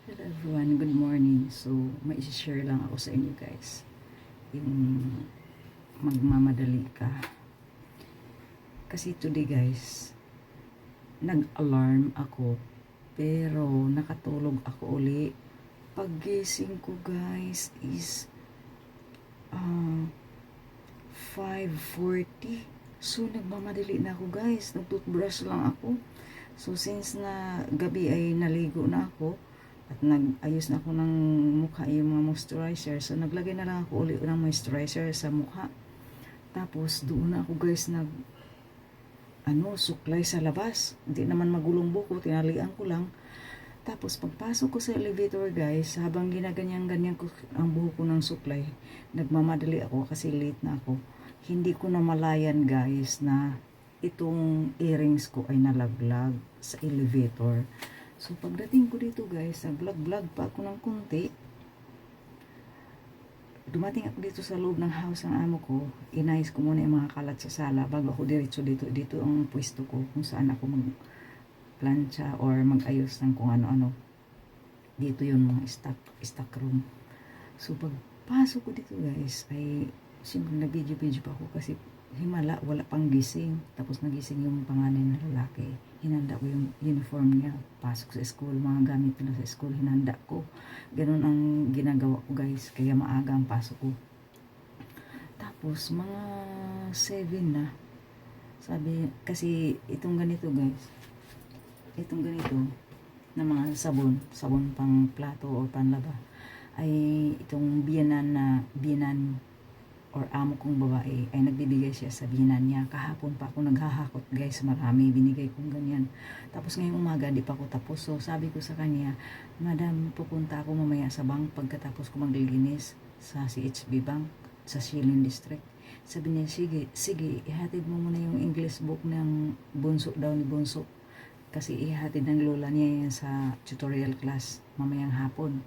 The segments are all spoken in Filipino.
Hello everyone, good morning. So, may share lang ako sa inyo guys. Yung magmamadali ka. Kasi today guys, nag-alarm ako pero nakatulog ako uli. Paggising ko guys is 5:40. So, nagmamadali na ako guys. Nag-toothbrush lang ako. So, since na gabi ay naligo na ako, at nag-ayos na ako ng mukha yung mga moisturizer. So, naglagay na lang ako ulit ng moisturizer sa mukha. Tapos, doon na ako guys suklay sa labas. Hindi naman magulong buko, tinalian ko lang. Tapos, pagpasok ko sa elevator guys, habang ginaganyan-ganyan ko ang buhok ko ng suklay, nagmamadali ako kasi late na ako. Hindi ko na malayan guys na itong earrings ko ay nalaglag sa elevator. So, pagdating ko dito guys, nag-vlog pa ako ng konti. Dumating ako dito sa loob ng house ng amo ko. Inayos ko muna yung mga kalat sa sala bago ako diretso dito. Dito ang pwesto ko kung saan ako mag-plancha or mag-ayos ng kung ano-ano. Dito yung mga stock room. So, pagpasok ko dito guys, ay siyempre nag-video pa ako kasi himala, wala pang gising. Tapos nagising yung panganay na lalaki. Hinanda ko yung uniform niya. Pasok sa school, mga gamit nila sa school, hinanda ko. Ganun ang ginagawa ko guys. Kaya maaga ang pasok ko. Tapos mga 7 na. Sabi, kasi itong ganito guys. Itong ganito na mga sabon pang plato o panlaba. Ay itong biyanan or amo kong babae ay nagbibigay siya sa binan niya. Kahapon pa ako naghahakot guys, marami binigay kong ganyan. Tapos ngayong umaga di pa ako tapos. So sabi ko sa kanya, Madam, pupunta ako mamaya sa bank pagkatapos ko maglilinis sa CHB Bank sa Shilin District. Sabi niya, sige, ihatid mo muna yung English book ng bunso daw ni bunso. Kasi ihatid ng lola niya yan sa tutorial class mamayang hapon.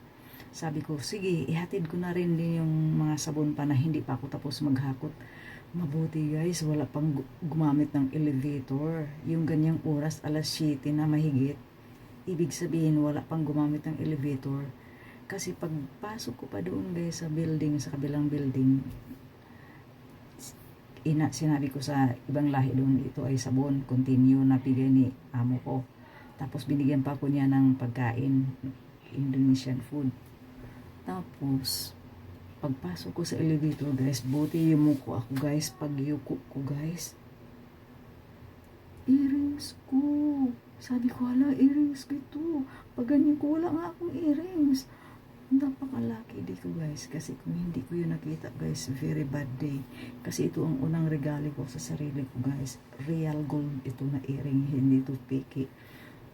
Sabi ko, sige, ihatid ko na rin din yung mga sabon pa na hindi pa ako tapos maghakot. Mabuti guys, wala pang gumamit ng elevator. Yung ganyang oras, alas 7 na mahigit. Ibig sabihin, wala pang gumamit ng elevator. Kasi pagpasok ko pa doon guys sa building, sa kabilang building, sinabi ko sa ibang lahi doon, ito ay sabon, continue na bigay ni amo ko. Tapos binigyan pa ko niya ng pagkain, Indonesian food. Tapos, pagpasok ko sa elevator guys, buti yumuko ako guys, pagyuko ko guys, earrings ko. Sabi ko, hala, earrings ko ito. Pag ganyan ko, wala nga akong earrings. Napakalaki di ko guys, kasi kung hindi ko yun nakita guys, very bad day. Kasi ito ang unang regalo ko sa sarili ko guys. Real gold ito na earring, hindi ito peke.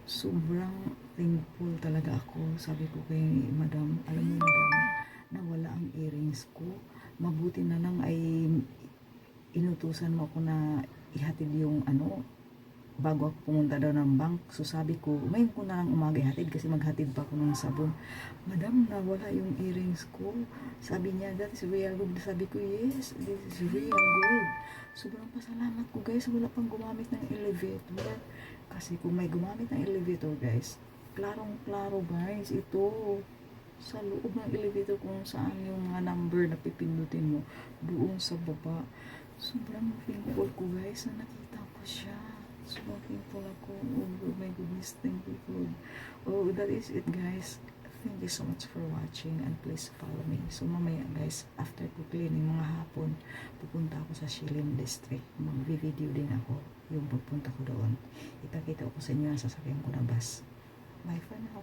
Sobrang thankful talaga ako. Sabi ko kay madam, alam mo madam, nawala ang earrings ko. Mabuti na lang ay inutusan mo ako na ihatid yung bago ako pumunta daw ng bank. So sabi ko, ngayon ko na lang umaga ihatid kasi maghatid pa ako ng sabon. Madam, nawala yung earrings ko. Sabi niya, that is real gold. Sabi ko, yes, this is real gold. Sobrang pasalamat ko guys, wala pang gumamit ng elevator. Kasi kung may gumamit ng elevator guys, klarong-klaro guys, ito sa loob ng elevator kung saan yung mga number na pipindutin mo doon sa baba. Sobrang thankful ko guys na nakita ko siya. Sobrang thankful ako. Oh my goodness, thank you Lord. Oh, that is it guys. Thank you so much for watching and please follow me. So mamaya guys, after ko cleaning mga hapon, pupunta ako sa Shilin District. Mag-video din ako yung pagpunta ko doon. Ipakita ko sa inyo ang sasakyan ko na bus. Bye for now.